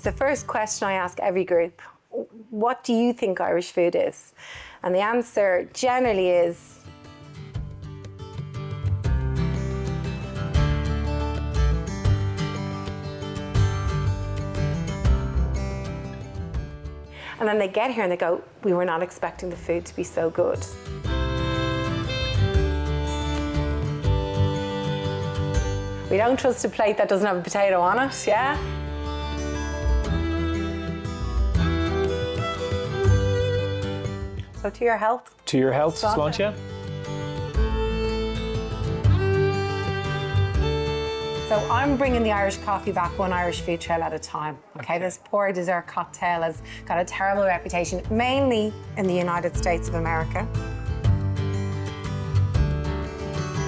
the first question I ask every group. What do you think Irish food is? And the answer generally is and then they get here and they go, we were not expecting the food to be so good. We don't trust a plate that doesn't have a potato on it, yeah? So to your health. To your health, Sláinte. So I'm bringing the Irish coffee back one Irish food trail at a time. Okay, this poor dessert cocktail has got a terrible reputation, mainly in the United States of America.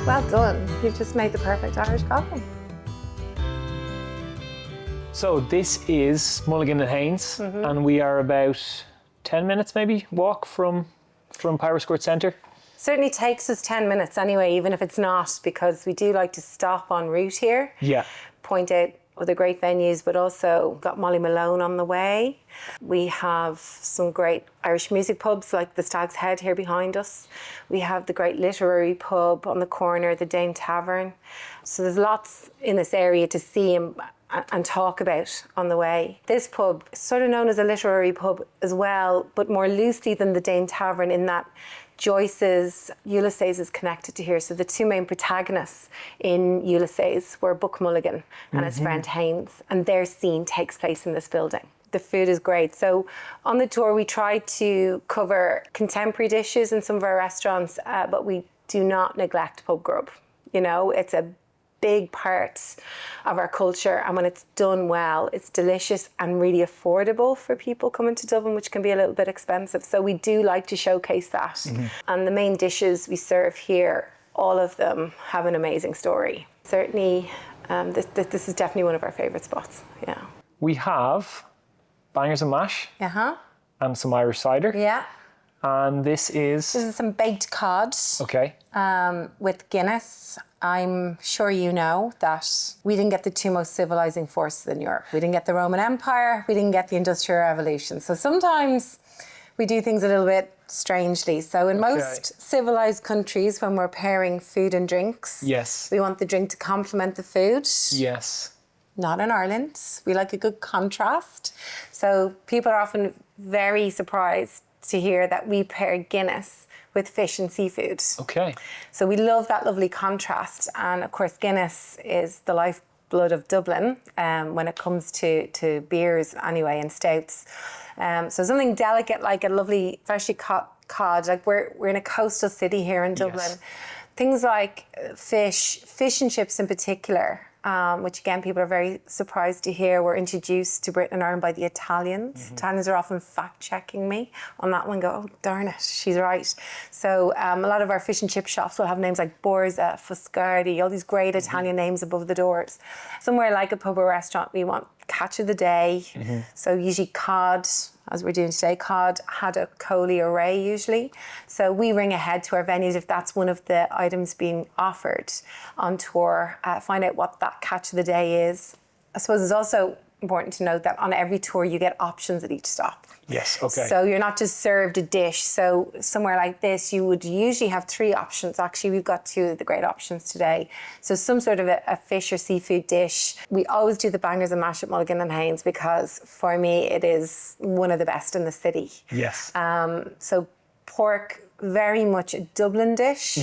Well done. You've just made the perfect Irish coffee. So this is Mulligan and Haynes, and we are about 10 minutes maybe walk from Power Court Centre. Certainly takes us 10 minutes anyway, even if it's not, because we do like to stop en route here. Yeah. Point out other great venues, but also got Molly Malone on the way. We have some great Irish music pubs like the Stag's Head here behind us. We have the great literary pub on the corner, the Dame Tavern. So there's lots in this area to see and talk about on the way. This pub is sort of known as a literary pub as well, but more loosely than the Dame Tavern in that Joyce's Ulysses is connected to here. So the two main protagonists in Ulysses were Buck Mulligan and his friend Haynes, and their scene takes place in this building. The food is great. So on the tour, we try to cover contemporary dishes in some of our restaurants, but we do not neglect pub grub. You know, it's a big part of our culture, and when it's done well, it's delicious and really affordable for people coming to Dublin, which can be a little bit expensive. So we do like to showcase that. And the main dishes we serve here, all of them have an amazing story. Certainly, this is definitely one of our favourite spots. Yeah. We have bangers and mash and some Irish cider. Yeah. And this is some baked cod. Okay. With Guinness. I'm sure you know that we didn't get the two most civilizing forces in Europe. We didn't get the Roman Empire, we didn't get the Industrial Revolution. So sometimes we do things a little bit strangely. So in most civilized countries, when we're pairing food and drinks, we want the drink to complement the food. Yes. Not in Ireland. We like a good contrast. So people are often very surprised to hear that we pair Guinness with fish and seafood. Okay. So we love that lovely contrast. And of course, Guinness is the lifeblood of Dublin when it comes to beers anyway, and stouts. So something delicate like a lovely freshly caught cod. Like we're in a coastal city here in Dublin. Things like fish and chips in particular, which again, people are very surprised to hear, were introduced to Britain and Ireland by the Italians. Italians are often fact-checking me on that one, go, oh, darn it, she's right. So a lot of our fish and chip shops will have names like Borza, Foscardi, all these great Italian names above the doors. Somewhere like a pub or restaurant, we want catch of the day. So usually cod, as we're doing today, cod, haddock, coley or ray usually. So we ring ahead to our venues if that's one of the items being offered on tour, find out what that catch of the day is. I suppose it's also important to note that on every tour you get options at each stop. Yes, okay. So you're not just served a dish. So somewhere like this, you would usually have three options. Actually, we've got two of the great options today. So some sort of a fish or seafood dish. We always do the bangers and mash at Mulligan and Haynes because for me, it is one of the best in the city. Yes. So pork, very much a Dublin dish.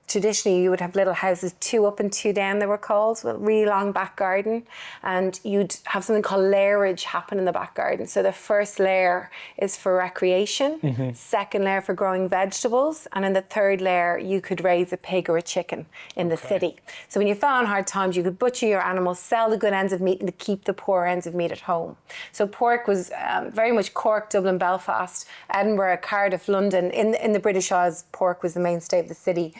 Traditionally, you would have little houses, 2 up and 2 down, they were called, with a really long back garden. And you'd have something called layerage happen in the back garden. So the first layer is for recreation, second layer for growing vegetables, and in the third layer, you could raise a pig or a chicken in the city. So when you fell on hard times, you could butcher your animals, sell the good ends of meat, and to keep the poor ends of meat at home. So pork was very much Cork, Dublin, Belfast, Edinburgh, Cardiff, London. In the British Isles, pork was the mainstay of the city.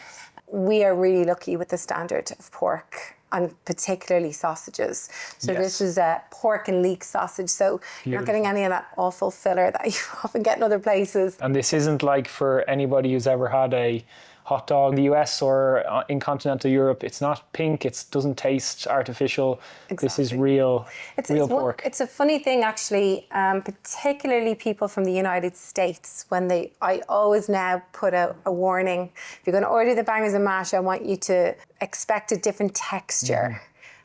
We are really lucky with the standard of pork, and particularly sausages. So this is a pork and leek sausage. So you're not getting any of that awful filler that you often get in other places. And this isn't like for anybody who's ever had a hot dog in the US or in continental Europe, it's not pink, it doesn't taste artificial. Exactly. This is real pork. It's a funny thing, actually, particularly people from the United States, I always now put a warning. If you're going to order the bangers and mash, I want you to expect a different texture.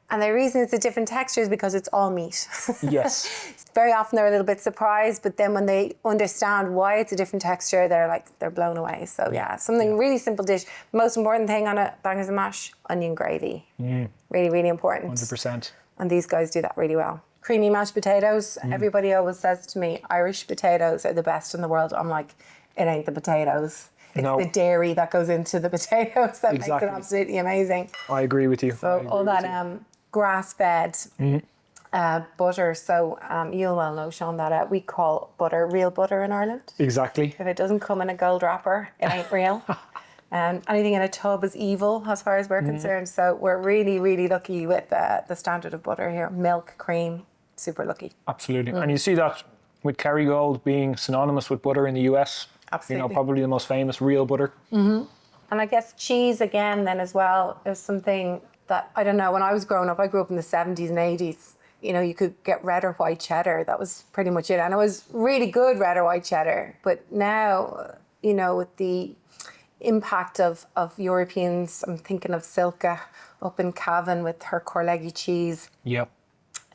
And the reason it's a different texture is because it's all meat. Yes. Very often they're a little bit surprised, but then when they understand why it's a different texture, they're blown away. So something really simple dish. Most important thing on a bangers and mash, onion gravy. Really, really important. 100%. And these guys do that really well. Creamy mashed potatoes. Everybody always says to me, Irish potatoes are the best in the world. I'm like, it ain't the potatoes. It's the dairy that goes into the potatoes that makes it absolutely amazing. I agree with you. So all that grass-fed butter. So you'll well know, Sean, that we call butter real butter in Ireland. Exactly. If it doesn't come in a gold wrapper, it ain't real. Anything in a tub is evil as far as we're concerned. So we're really, really lucky with the standard of butter here. Milk, cream, super lucky. Absolutely. And you see that with Kerrygold being synonymous with butter in the US. Absolutely. Probably the most famous real butter. And I guess cheese again then as well is something that, I don't know, when I was growing up, I grew up in the 70s and 80s. You could get red or white cheddar. That was pretty much it. And it was really good red or white cheddar. But now, with the impact of Europeans, I'm thinking of Silke up in Cavan with her Corleggy cheese. Yep.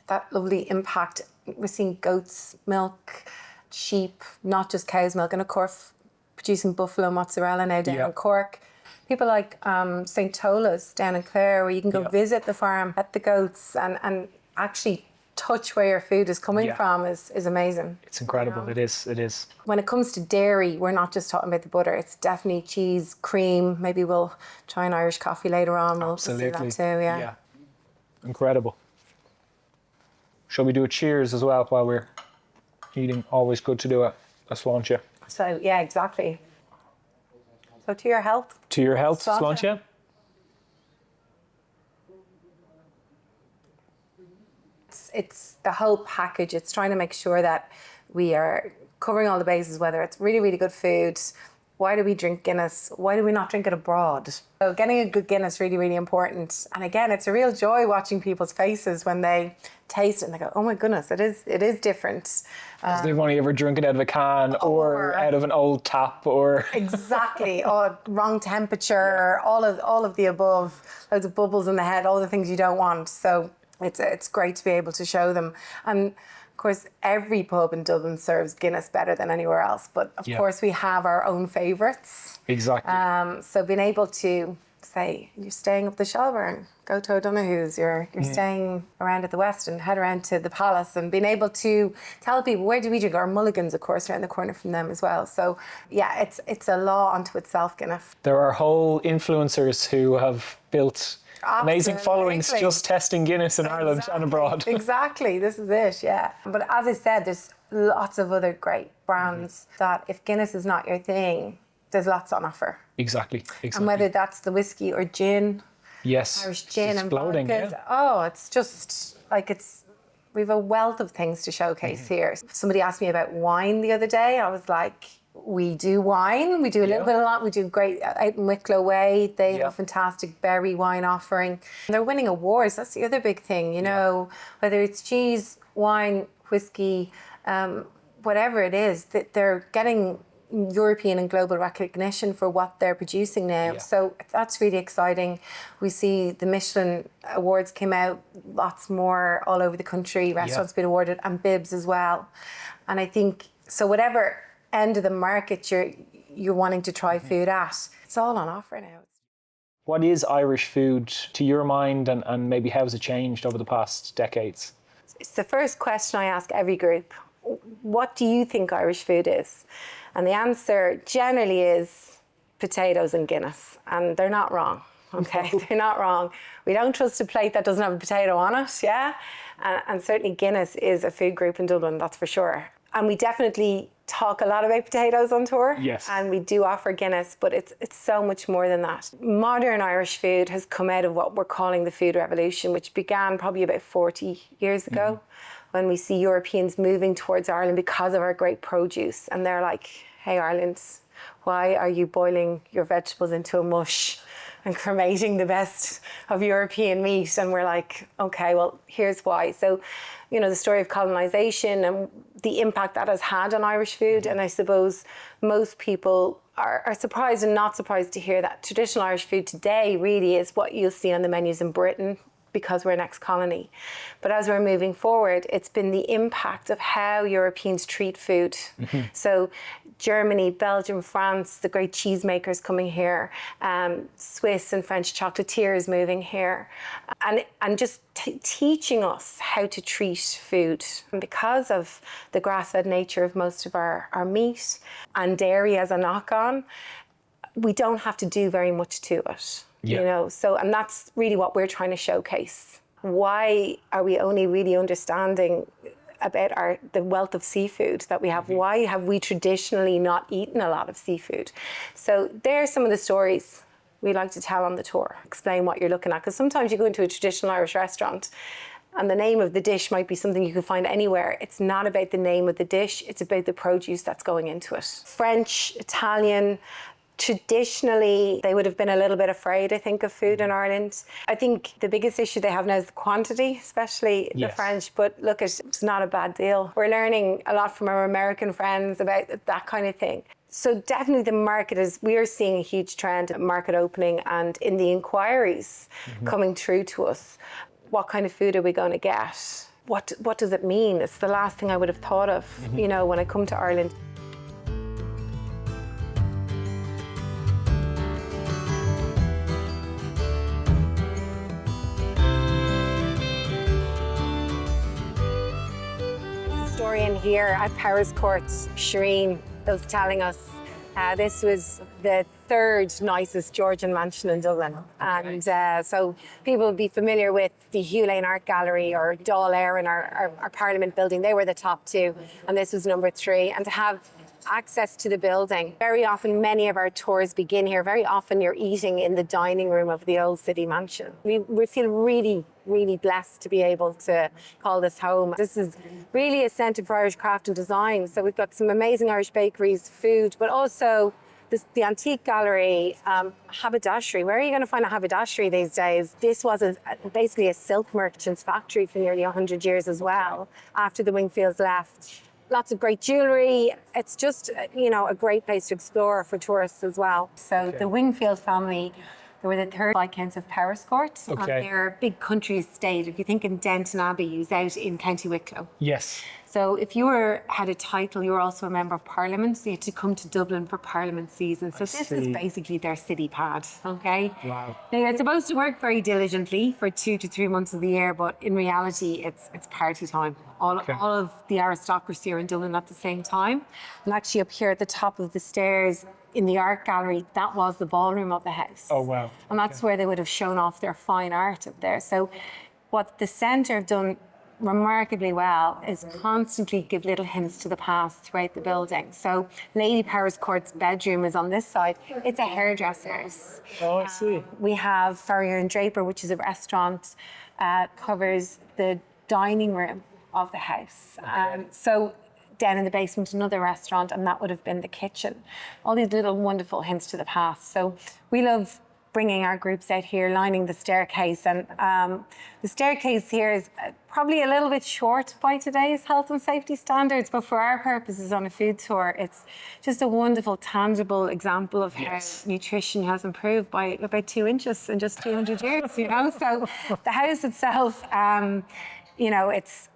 That lovely impact. We're seeing goat's milk, sheep, not just cow's milk. And of course, producing buffalo mozzarella now down in Cork. People like St. Tola's down in Clare, where you can go visit the farm, pet the goats, and actually touch where your food is coming from is amazing. It's incredible. It is. When it comes to dairy, we're not just talking about the butter. It's definitely cheese, cream. Maybe we'll try an Irish coffee later on. We'll see that too, yeah. Incredible. Shall we do a cheers as well while we're eating? Always good to do a sláinte. So, yeah, exactly. So to your health. To your health, sláinte. It's the whole package. It's trying to make sure that we are covering all the bases, whether it's really, really good food. Why do we drink Guinness? Why do we not drink it abroad? So getting a good Guinness is really, really important. And again, it's a real joy watching people's faces when they taste it and they go, oh my goodness, it is different. Because they've only ever drunk it out of a can or out of an old tap or... Exactly. Or wrong temperature, all of the above, loads of bubbles in the head, all the things you don't want. So it's great to be able to show them. And of course, every pub in Dublin serves Guinness better than anywhere else. But of course, we have our own favourites. Exactly. So being able to say, you're staying up the Shelburne, go to O'Donoghue's, you're staying around at the West and head around to the Palace, and being able to tell people, where do we drink? Our Mulligans, of course, around the corner from them as well. So yeah, it's a law unto itself, Guinness. There are whole influencers who have built amazing followings just testing Guinness in Ireland and abroad. Exactly, this is it, yeah. But as I said, there's lots of other great brands that if Guinness is not your thing, there's lots on offer. Exactly. And whether that's the whiskey or gin, Irish gin and vodkas, it's just like we've a wealth of things to showcase here. Somebody asked me about wine the other day. I was like, we do wine. We do a little bit of that. We do great out in Wicklow Way. They have a fantastic berry wine offering. They're winning awards. That's the other big thing, whether it's cheese, wine, whiskey, whatever it is, that they're getting European and global recognition for what they're producing now. So that's really exciting. We see the Michelin awards came out, lots more all over the country, restaurants being awarded, and bibs as well. And I think, so whatever end of the market you're wanting to try food at, it's all on offer now. What is Irish food to your mind, and maybe how has it changed over the past decades? It's the first question I ask every group. What do you think Irish food is? And the answer generally is potatoes and Guinness. And they're not wrong, okay? They're not wrong. We don't trust a plate that doesn't have a potato on it, yeah? And certainly Guinness is a food group in Dublin, that's for sure. And we definitely talk a lot about potatoes on tour. Yes. And we do offer Guinness, but it's so much more than that. Modern Irish food has come out of what we're calling the food revolution, which began probably about 40 years ago, when we see Europeans moving towards Ireland because of our great produce. And they're like, hey, Ireland, Why are you boiling your vegetables into a mush and cremating the best of European meat? And we're like, okay, well, here's why. So, you know, the story of colonization and the impact that has had on Irish food. And I suppose most people are surprised and not surprised to hear that traditional Irish food today really is what you'll see on the menus in Britain, because we're an ex-colony. But as we're moving forward, it's been the impact of how Europeans treat food. So Germany, Belgium, France, the great cheesemakers coming here, Swiss and French chocolatiers moving here, and just teaching us how to treat food. And because of the grass-fed nature of most of our meat and dairy as a knock-on, we don't have to do very much to it. Yeah. You know, so, and that's really what we're trying to showcase. Why are we only really understanding about the wealth of seafood that we have? Why have we traditionally not eaten a lot of seafood? So there are some of the stories we like to tell on the tour. Explain what you're looking at, because sometimes you go into a traditional Irish restaurant and the name of the dish might be something you can find anywhere. It's not about the name of the dish, it's about the produce that's going into it. French, Italian, traditionally, they would have been a little bit afraid, I think, of food in Ireland. I think the biggest issue they have now is the quantity, especially the French. But look, it's not a bad deal. We're learning a lot from our American friends about that kind of thing. So definitely the market we are seeing a huge trend of market opening, and in the inquiries coming through to us, what kind of food are we going to get? What does it mean? It's the last thing I would have thought of, you know, when I come to Ireland. Historian here at Power's Court, Shireen, was telling us this was the third nicest Georgian mansion in Dublin. And so people will be familiar with the Hugh Lane Art Gallery or Dáil Éireann, our Parliament building. They were the top two, and this was number 3. And to have access to the building. Very often, many of our tours begin here. Very often you're eating in the dining room of the old city mansion. We feel really, really blessed to be able to call this home. This is really a centre for Irish craft and design. So we've got some amazing Irish bakeries, food, but also the antique gallery, haberdashery. Where are you going to find a haberdashery these days? This was basically a silk merchant's factory for nearly 100 years as well, after the Wingfields left. Lots of great jewellery. It's just, you know, a great place to explore for tourists as well. So the Wingfield family, they were the 3rd Viscounts of Powerscourt. And they're a big country estate. If you think in Denton Abbey, who's out in County Wicklow. Yes. So if you had a title, you were also a member of Parliament, so you had to come to Dublin for Parliament season. So this is basically their city pad, okay? Wow. Now, you're supposed to work very diligently for 2 to 3 months of the year, but in reality, it's party time. All of the aristocracy are in Dublin at the same time. And actually up here at the top of the stairs in the art gallery, that was the ballroom of the house. Oh, wow. And that's where they would have shown off their fine art up there. So what the centre have done remarkably well is constantly give little hints to the past throughout the building. So Lady Powerscourt's bedroom is on this side. It's a hairdresser's. Oh, I see. We have Farrier and Draper, which is a restaurant, covers the dining room of the house. So down in the basement, another restaurant, and that would have been the kitchen. All these little wonderful hints to the past. So we love bringing our groups out here, lining the staircase. And the staircase here is probably a little bit short by today's health and safety standards, but for our purposes on a food tour, it's just a wonderful, tangible example of how nutrition has improved by about 2 inches in just 200 years, you know? So the house itself, you know, it's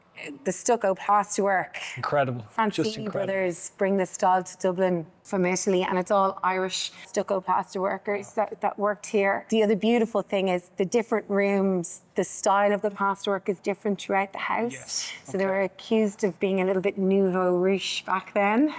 the stucco plasterwork. Incredible. Francini brothers bring this style to Dublin from Italy, and it's all Irish stucco plaster workers that worked here. The other beautiful thing is the different rooms, the style of the plasterwork is different throughout the house. Yes. So they were accused of being a little bit nouveau riche back then.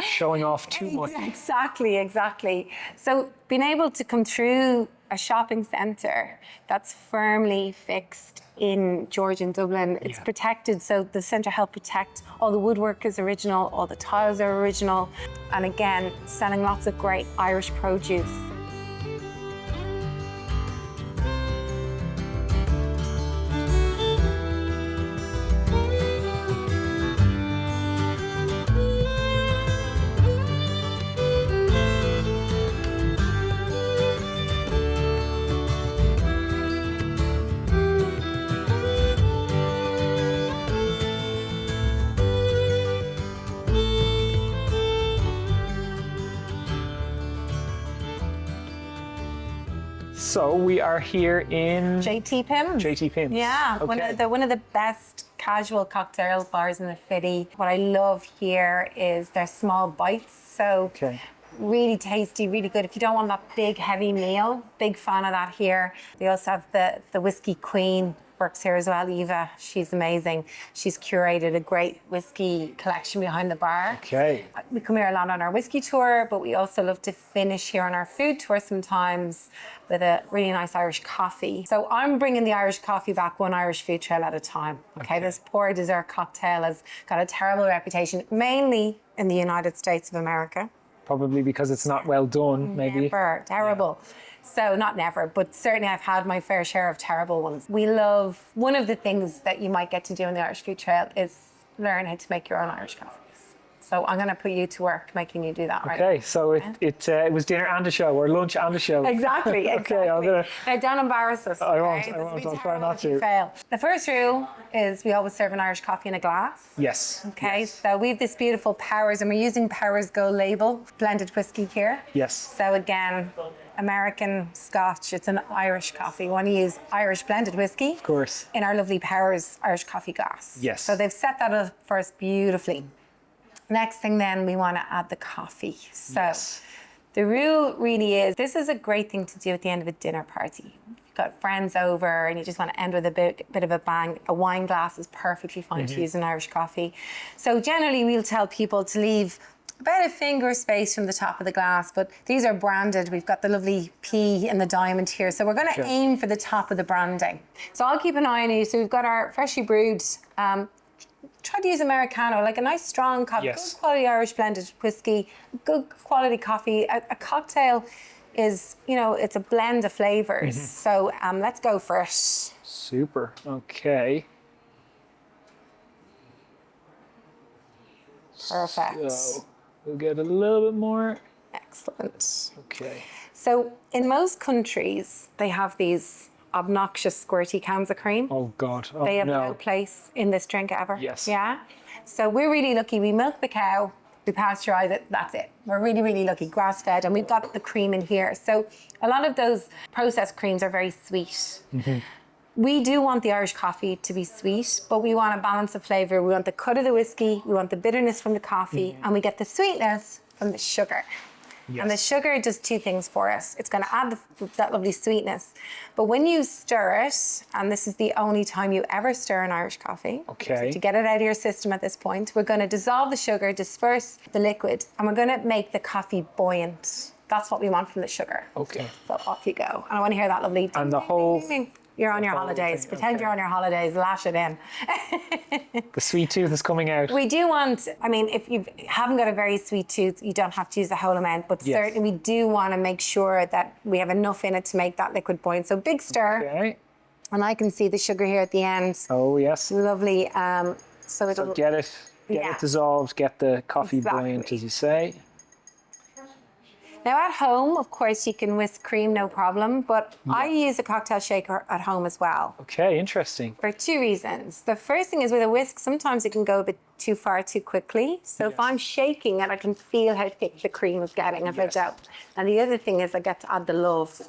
Showing off too much. Exactly. So being able to come through a shopping centre that's firmly fixed in Georgian Dublin. It's protected, so the centre helped protect all the woodwork is original, all the tiles are original, and again, selling lots of great Irish produce. So we are here in JT Pim's. JT Pim's. Yeah, Okay. one of the best casual cocktail bars in the city. What I love here is their small bites. So really tasty, really good. If you don't want that big heavy meal, big fan of that here. They also have the Whiskey Queen works here as well, Eva. She's amazing. She's curated a great whiskey collection behind the bar. Okay. We come here a lot on our whiskey tour, but we also love to finish here on our food tour sometimes with a really nice Irish coffee. So I'm bringing the Irish coffee back one Irish food trail at a time. Okay, this poor dessert cocktail has got a terrible reputation, mainly in the United States of America. Probably because it's not well done, maybe. Never, terrible. Yeah. So not never, but certainly I've had my fair share of terrible ones. We love, one of the things that you might get to do in the Irish Food Trail is learn how to make your own Irish coffees. So I'm going to put you to work making you do that right Okay, so it was dinner and a show, or lunch and a show. Exactly. Okay, I'm gonna... Now don't embarrass us. I won't, I'll try not to. Fail. The first rule is we always serve an Irish coffee in a glass. Yes. Okay, yes. So we have this beautiful Powers, and we're using Powers Gold Label blended whiskey here. Yes. So again, American Scotch, it's an Irish coffee. We want to use Irish blended whiskey. Of course. In our lovely Powers Irish coffee glass. Yes. So they've set that up for us beautifully. Next thing then, we want to add the coffee. So the rule really is, this is a great thing to do at the end of a dinner party. You've got friends over and you just want to end with a bit of a bang. A wine glass is perfectly fine to use an Irish coffee. So generally we'll tell people to leave about a finger space from the top of the glass, but these are branded. We've got the lovely P in the diamond here. So we're going to aim for the top of the branding. So I'll keep an eye on you. So we've got our freshly brewed, try to use Americano, like a nice strong coffee, good quality Irish blended whiskey, good quality coffee. A cocktail is, you know, it's a blend of flavors. So let's go for it. Super, okay. Perfect. So we'll get a little bit more. Excellent. Okay. So in most countries, they have these obnoxious squirty cans of cream. Oh God, oh They have no place in this drink ever. Yes. Yeah. So we're really lucky. We milk the cow, we pasteurize it, that's it. We're really, really lucky, grass fed, and we've got the cream in here. So a lot of those processed creams are very sweet. We do want the Irish coffee to be sweet, but we want a balance of flavour. We want the cut of the whiskey, we want the bitterness from the coffee, and we get the sweetness from the sugar. And the sugar does two things for us. It's going to add that lovely sweetness. But when you stir it, and this is the only time you ever stir an Irish coffee, so to get it out of your system at this point, we're going to dissolve the sugar, disperse the liquid, and we're going to make the coffee buoyant. That's what we want from the sugar. Okay. So off you go. And I want to hear that lovely ding, and the ding, whole... ding, ding. You're on your holidays. Pretend you're on your holidays. Lash it in. The sweet tooth is coming out. We do want, I mean, if you haven't got a very sweet tooth, you don't have to use the whole amount, but certainly we do want to make sure that we have enough in it to make that liquid buoyant. So big stir. Okay. And I can see the sugar here at the end. Oh, yes. Lovely. So it'll... get it dissolved, get the coffee buoyant, as you say. Now at home, of course, you can whisk cream, no problem, but I use a cocktail shaker at home as well. Okay, interesting. For two reasons. The first thing is with a whisk, sometimes it can go a bit too far too quickly. So if I'm shaking it, I can feel how thick the cream is getting as I go. And the other thing is I get to add the love.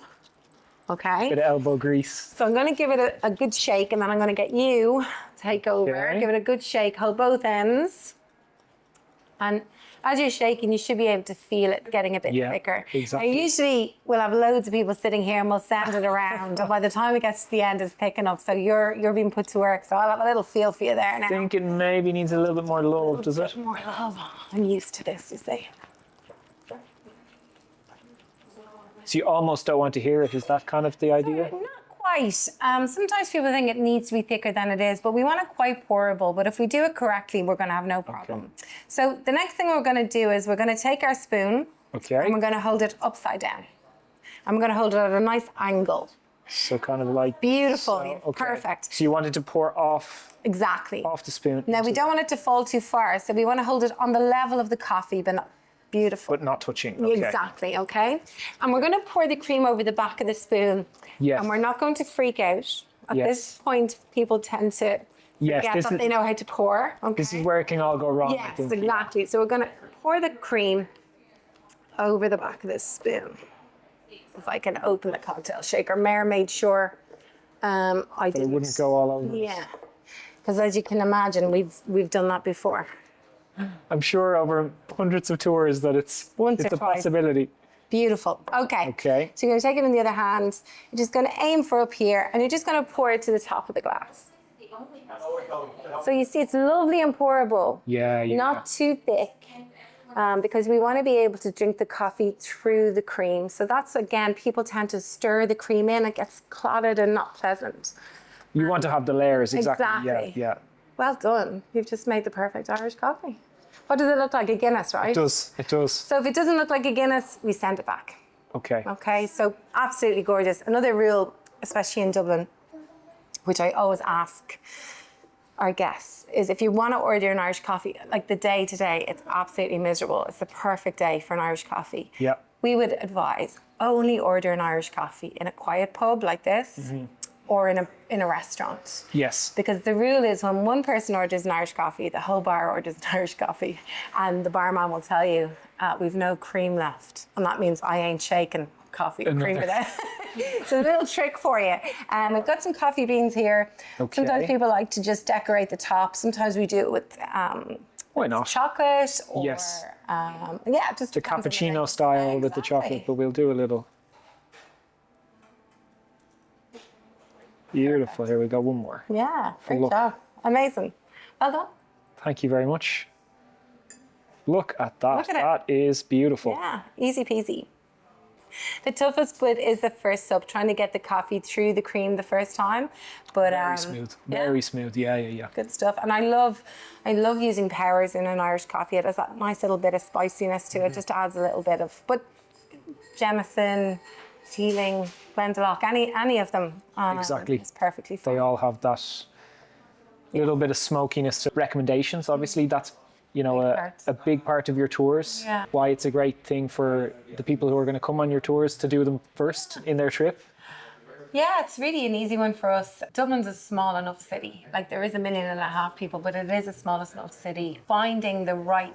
Okay? Bit of elbow grease. So I'm going to give it a good shake, and then I'm going to get you to take over. Give it a good shake, hold both ends. And as you're shaking, you should be able to feel it getting a bit thicker. Exactly. Now, usually we'll have loads of people sitting here and we'll send it around. And by the time it gets to the end, it's thick enough. So you're being put to work. So I'll have a little feel for you there now. I think it maybe needs a little bit more love, does it? More love. I'm used to this, you see. So you almost don't want to hear it. Is that kind of the idea? Not quite. Sometimes people think it needs to be thicker than it is, but we want it quite pourable. But if we do it correctly, we're going to have no problem. So the next thing we're going to do is we're going to take our spoon and we're going to hold it upside down. I'm going to hold it at a nice angle. So kind of like... Beautiful. So, perfect. So you wanted to pour off... Exactly. Off the spoon. Now, we don't want it to fall too far, so we want to hold it on the level of the coffee, but not... Beautiful. But not touching. Exactly, okay? And we're going to pour the cream over the back of the spoon. Yes. And we're not going to freak out. At this point, people tend to forget that they know how to pour. Okay? This is where it can all go wrong. Yes, exactly. So we're going to pour the cream over the back of this spoon. if I can open the cocktail shaker. Mare made sure I didn't. It wouldn't go all over. Yeah, because as you can imagine, we've done that before. I'm sure over hundreds of tours that it's a possibility. Beautiful. Okay. Okay. So you're going to take it in the other hand. You're just going to aim for up here, and you're just going to pour it to the top of the glass. So you see, it's lovely and pourable. Yeah. Not too thick, because we want to be able to drink the coffee through the cream. So that's, again, people tend to stir the cream in. It gets clotted and not pleasant. You want to have the layers, exactly. Yeah. Well done. You've just made the perfect Irish coffee. What does it look like? A Guinness, right? It does. So if it doesn't look like a Guinness, we send it back. Okay. So absolutely gorgeous. Another rule, especially in Dublin, which I always ask our guests, is if you want to order an Irish coffee, like the day today, it's absolutely miserable. It's the perfect day for an Irish coffee. Yeah. We would advise only order an Irish coffee in a quiet pub like this, or in a restaurant. Yes. Because the rule is when one person orders an Irish coffee, the whole bar orders an Irish coffee, and the barman will tell you, we've no cream left. And that means I ain't shaking coffee and cream it out. So a little trick for you. We've got some coffee beans here. Okay. Sometimes people like to just decorate the top. Sometimes we do it with why not? Chocolate or yes. Just the cappuccino style with the chocolate, but we'll do a little. Beautiful. Here we go. One more. Yeah, great job. Amazing. Well done. Thank you very much. Look at that. Look at that is beautiful. Yeah, easy peasy. The toughest bit is the first sip, trying to get the coffee through the cream the first time. But very smooth. Very smooth. Yeah. Good stuff. And I love using powers in an Irish coffee. It has that nice little bit of spiciness to it. Just adds a little bit of, but Jameson, Teeling, Glendalough, any of them. Exactly. It's perfectly fine. They all have that little bit of smokiness. Recommendations, obviously, that's a big part of your tours. Yeah. Why it's a great thing for the people who are going to come on your tours to do them first in their trip. Yeah, it's really an easy one for us. Dublin's a small enough city. Like, there is 1.5 million people, but it is a small enough city. Finding the right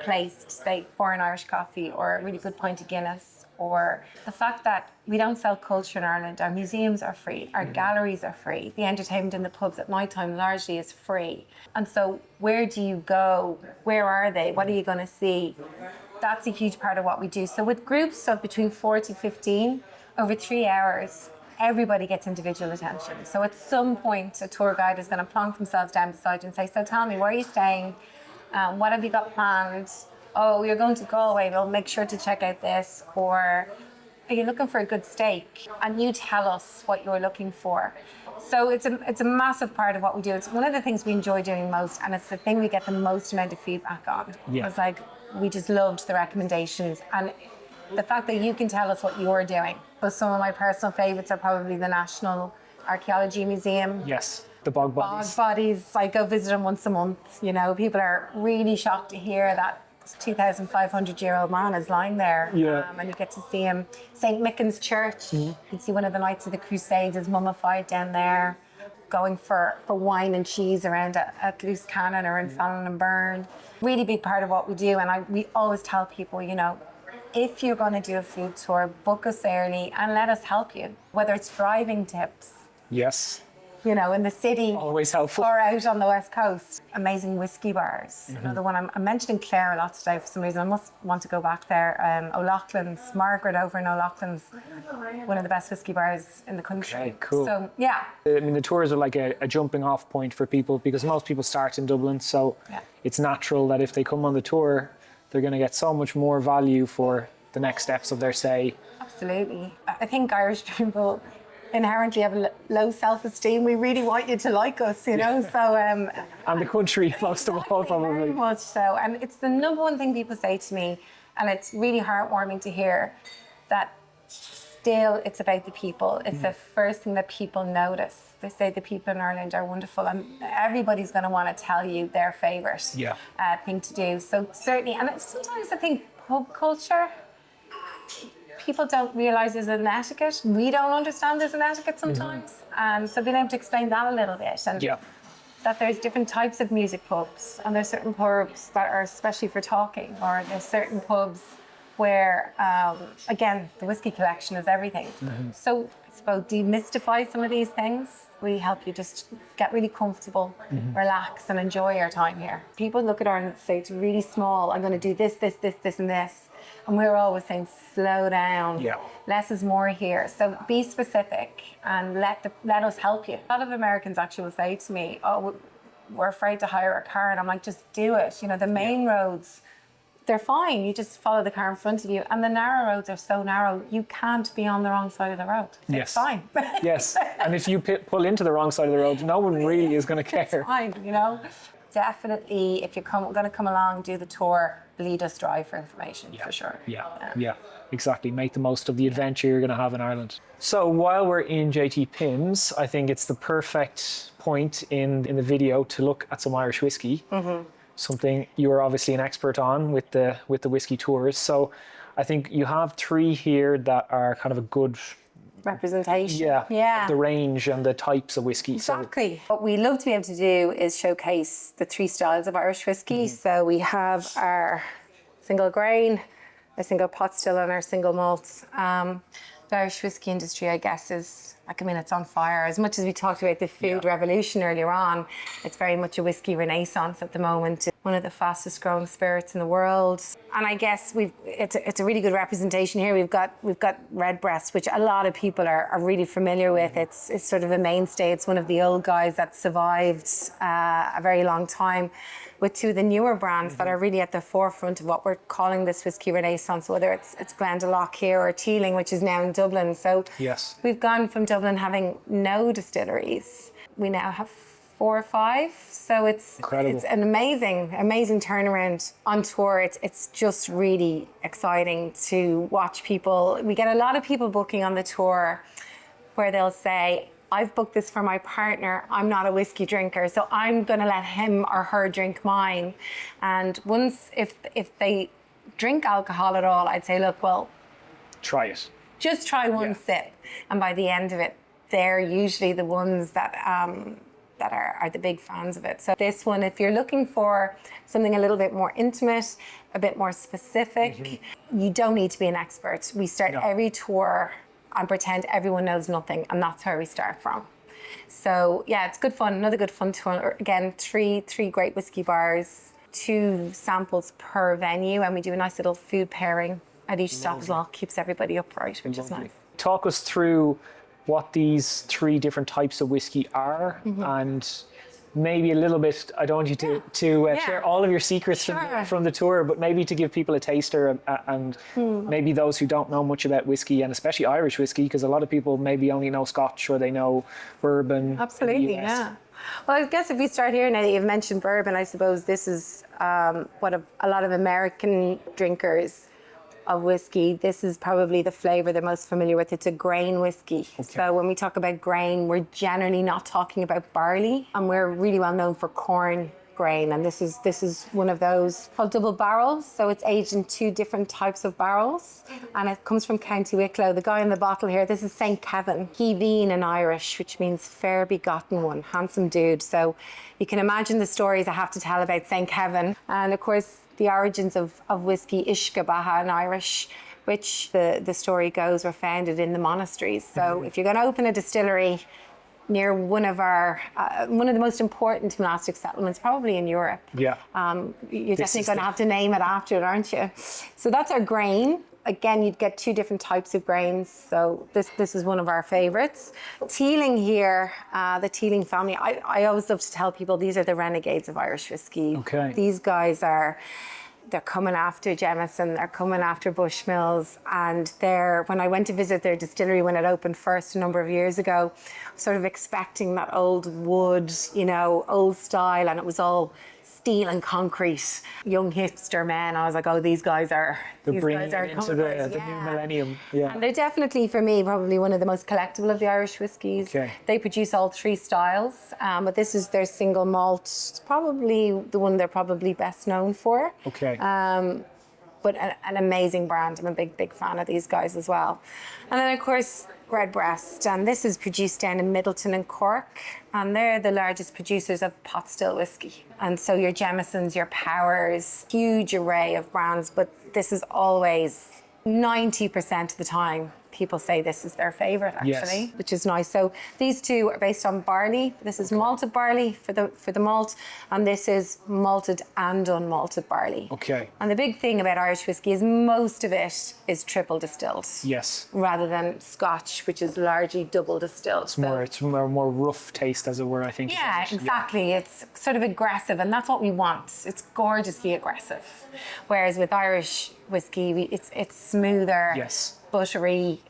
place to stay for an Irish coffee or a really good pint of Guinness, or the fact that we don't sell culture in Ireland. Our museums are free, our galleries are free, the entertainment in the pubs at night time largely is free. And so where do you go? Where are they? What are you going to see? That's a huge part of what we do. So with groups of between 4 to 15, over 3 hours, everybody gets individual attention. So at some point, a tour guide is going to plonk themselves down beside you and say, so tell me, where are you staying? What have you got planned? Oh, you're going to Galway, well, make sure to check out this. Or are you looking for a good steak? And you tell us what you're looking for. So it's a massive part of what we do. It's one of the things we enjoy doing most, and it's the thing we get the most amount of feedback on. Yeah. It's like, we just loved the recommendations and the fact that you can tell us what you're doing. So some of my personal favourites are probably the National Archaeology Museum. Yes, the bog bodies. Bog bodies, I go visit them once a month. People are really shocked to hear that 2,500-year-old man is lying there. Yeah. And you get to see him. St. Michan's Church, you can see one of the Knights of the Crusades is mummified down there. Going for wine and cheese around at Loose Cannon or in Fallon and Burn. Really big part of what we do, and we always tell people, if you're going to do a food tour, book us early and let us help you. Whether it's driving tips. Yes. In the city. Always helpful. Or out on the West Coast. Amazing whiskey bars. The one I'm mentioning Clare a lot today for some reason. I must want to go back there. O'Loughlin's, Margaret over in O'Loughlin's, one of the best whiskey bars in the country. Okay, cool. So, yeah. I mean, the tours are like a jumping off point for people because most people start in Dublin. So it's natural that if they come on the tour, they're going to get so much more value for the next steps of their stay. Absolutely. I think Irish people inherently have a low self-esteem. We really want you to like us, So and the country most of all, probably. Very much so. And it's the number one thing people say to me, and it's really heartwarming to hear that still it's about the people. It's the first thing that people notice. They say the people in Ireland are wonderful, and everybody's going to want to tell you their favourite thing to do. So certainly, and sometimes I think pub culture, people don't realise there's an etiquette. We don't understand there's an etiquette sometimes. So being able to explain that a little bit, and that there's different types of music pubs, and there's certain pubs that are especially for talking, or there's certain pubs where, again, the whiskey collection is everything. So it's about demystify some of these things. We help you just get really comfortable, relax, and enjoy your time here. People look at Ireland and say it's really small. I'm going to do this, this, this, this, and this. And we're always saying, slow down. Yeah. Less is more here. So be specific and let us help you. A lot of Americans actually will say to me, oh, we're afraid to hire a car. And I'm like, just do it. You know, the main roads, they're fine. You just follow the car in front of you. And the narrow roads are so narrow, you can't be on the wrong side of the road. It's fine. Yes. And if you pull into the wrong side of the road, no one really is going to care. It's fine, you know. Definitely, if you're going to come along, do the tour, lead us drive for information, for sure. Yeah, exactly. Make the most of the adventure you're going to have in Ireland. So while we're in JT Pim's, I think it's the perfect point in the video to look at some Irish whiskey. Something you're obviously an expert on with the whiskey tours. So I think you have 3 here that are kind of a good representation. Yeah. The range and the types of whiskey. Exactly. So what we love to be able to do is showcase the 3 styles of Irish whiskey. So we have our single grain, our single pot still, and our single malt. The Irish whiskey industry, I guess, is, like, I mean, it's on fire. As much as we talked about the food revolution earlier on, it's very much a whiskey renaissance at the moment. It's one of the fastest growing spirits in the world. And I guess it's a really good representation here. We've got Redbreast, which a lot of people are really familiar with. It's sort of a mainstay. It's one of the old guys that survived a very long time, with 2 of the newer brands that are really at the forefront of what we're calling this whiskey renaissance, whether it's Glendalough here or Teeling, which is now in Dublin. So we've gone from Dublin having no distilleries. We now have 4 or 5. So it's incredible. It's an amazing turnaround on tour. It's just really exciting to watch people. We get a lot of people booking on the tour where they'll say, I've booked this for my partner. I'm not a whiskey drinker, so I'm going to let him or her drink mine. And once, if they drink alcohol at all, I'd say, look, well, try it. Just try one sip, and by the end of it, they're usually the ones that are the big fans of it. So this one, if you're looking for something a little bit more intimate, a bit more specific, you don't need to be an expert. We start every tour and pretend everyone knows nothing, and that's where we start from. So yeah, it's good fun. Another good fun tour. Again, three great whiskey bars, 2 samples per venue, and we do a nice little food pairing at each stop as well. Keeps everybody upright, which is nice. Talk us through what these 3 different types of whiskey are, and maybe a little bit, I don't want you to share all of your secrets from the tour, but maybe to give people a taster and maybe those who don't know much about whiskey, and especially Irish whiskey, because a lot of people maybe only know Scotch or they know bourbon. Absolutely, yeah. Well, I guess if we start here now that you've mentioned bourbon, I suppose this is what a lot of American drinkers of whiskey, this is probably the flavour they're most familiar with. It's a grain whiskey. So when we talk about grain, we're generally not talking about barley, and we're really well known for corn grain. And this is one of those called double barrels. So it's aged in 2 different types of barrels, and it comes from County Wicklow. The guy in the bottle here, this is St. Kevin. Heveen in Irish, which means fair begotten one, handsome dude. So you can imagine the stories I have to tell about St. Kevin. And of course, the origins of whiskey, Ishkabaha in Irish, which the story goes were founded in the monasteries. So if you're going to open a distillery near one of the most important monastic settlements, probably in Europe, you're definitely going to have to name it after it, aren't you? So that's our grain. Again, you'd get 2 different types of grains. So this is one of our favorites. Teeling here, the Teeling family, I always love to tell people these are the renegades of Irish whiskey. These guys they're coming after Jameson, they're coming after Bushmills, and when I went to visit their distillery when it opened first a number of years ago, sort of expecting that old wood, old style, and it was all steel and concrete, young hipster men. I was like, oh, these guys are into the new millennium. Yeah. And they're definitely, for me, probably one of the most collectible of the Irish whiskies. They produce all 3 styles, but this is their single malt. It's probably the one they're probably best known for. But an amazing brand. I'm a big fan of these guys as well. And then, of course, Redbreast, and this is produced down in Middleton and Cork, and they're the largest producers of pot still whiskey. And so your Jamesons, your Powers, huge array of brands, but this is always 90% of the time people say this is their favorite, actually, yes. which is nice. So these two are based on barley. This is malted barley for the malt, and this is malted and unmalted barley. Okay. And the big thing about Irish whiskey is most of it is triple distilled. Yes. Rather than Scotch, which is largely double distilled. It's more rough taste, as it were, I think. Yeah, exactly. Yeah. It's sort of aggressive, and that's what we want. It's gorgeously aggressive. Whereas with Irish whiskey, it's smoother. Yes. Buttery,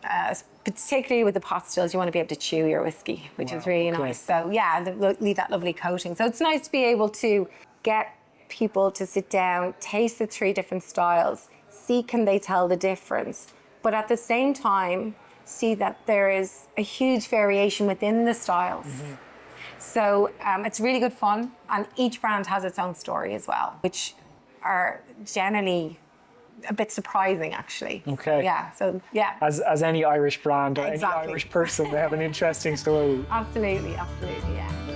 particularly with the pot stills, you want to be able to chew your whiskey, which is really nice. So yeah, leave that lovely coating. So it's nice to be able to get people to sit down, taste the 3 different styles, see can they tell the difference, but at the same time, see that there is a huge variation within the styles. Mm-hmm. So it's really good fun, and each brand has its own story as well, which are generally a bit surprising, actually. Okay. Yeah. So yeah. As any Irish brand or exactly. any Irish person, they have an interesting story. Absolutely. Yeah.